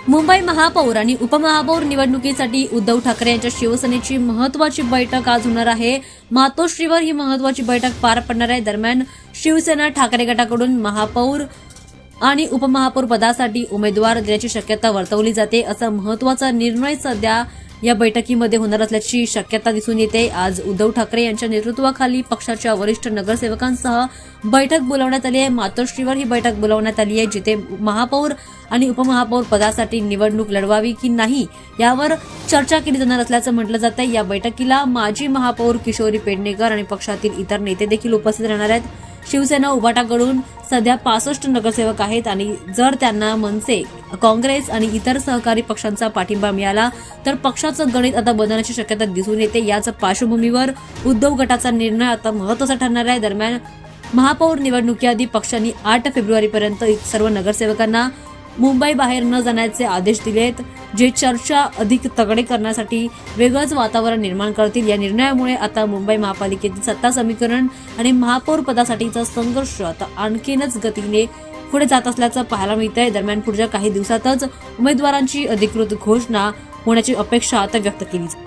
मुंबई महापौर आणि उपमहापौर निवडणुकीसाठी उद्धव ठाकरे यांच्या शिवसेनेची महत्वाची बैठक आज होणार आहे। मातोश्रीवर ही महत्वाची बैठक पार पडणार आहे। दरम्यान शिवसेना ठाकरे गटाकडून महापौर आणि उपमहापौर पदासाठी उमेदवार देण्याची शक्यता वर्तवली जाते। असा महत्वाचा निर्णय सध्या या बैठकीमध्ये होणार असल्याची शक्यता दिसून येते। आज उद्धव ठाकरे यांच्या नेतृत्वाखाली पक्षाच्या वरिष्ठ नगरसेवकांसह बैठक बोलावण्यात आली आहे। मातोश्रीवर ही बैठक बोलावण्यात आली आहे, जिथे महापौर आणि उपमहापौर पदासाठी निवडणूक लढवावी की नाही यावर चर्चा केली जाणार असल्याचं म्हटलं जात आहे। या बैठकीला माजी महापौर किशोरी पेडणेकर आणि पक्षातील इतर नेते देखील उपस्थित राहणार आहेत। शिवसेना उभाटाकडून सध्या 65 नगरसेवक आहेत आणि जर त्यांना मनसे, काँग्रेस आणि इतर सहकारी पक्षांचा पाठिंबा मिळाला तर पक्षाचं गणित आता बदलण्याची शक्यता दिसून येते। याच पार्श्वभूमीवर उद्धव गटाचा निर्णय आता महत्त्वाचा ठरणार आहे। दरम्यान महापौर निवडणुकीआधी पक्षांनी 8 फेब्रुवारीपर्यंत सर्व नगरसेवकांना मुंबई बाहेर न जाण्याचे आदेश दिलेत, जे चर्चा अधिक तगडे करण्यासाठी वेगळंच वातावरण निर्माण करतील। या निर्णयामुळे आता मुंबई महापालिकेतील सत्ता समीकरण आणि महापौर पदासाठीचा संघर्ष आता आणखीनच गतीने पुढे जात असल्याचं पाहायला मिळतंय। दरम्यान पुढच्या काही दिवसातच उमेदवारांची अधिकृत घोषणा होण्याची अपेक्षा आता व्यक्त केली जाते।